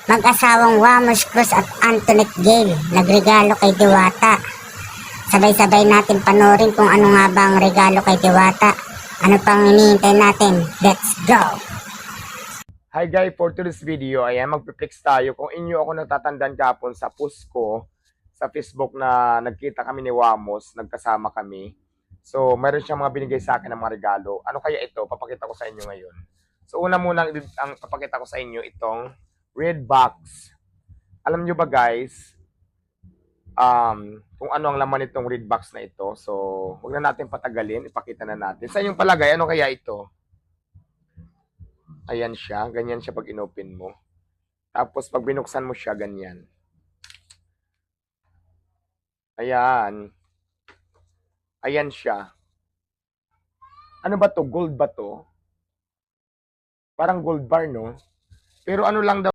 Mag-asawang Wamos Cruz at Antoinette Gale nagregalo kay Diwata. Sabay-sabay natin panorin kung ano nga ba ang regalo kay Diwata. Ano pang hinihintay natin? Let's go! Hi guys, for today's video, ayan, magpiplex tayo. Kung inyo ako natatandaan kapon sa post ko sa Facebook na nagkita kami ni Wamos, nagkasama kami. So, meron siyang mga binigay sa akin ng mga regalo. Ano kaya ito? Papakita ko sa inyo ngayon. So, una muna ang papakita ko sa inyo itong red box. Alam nyo ba guys, kung ano ang laman nitong red box na ito. So, huwag na natin patagalin, ipakita na natin. Sa inyong palagay, ano kaya ito? Ayan siya, ganyan siya pag inopen mo. Tapos pag binuksan mo siya, ganyan. Ayan. Ayan siya. Ano ba to? Gold ba to? Parang gold bar, no? Pero ano lang daw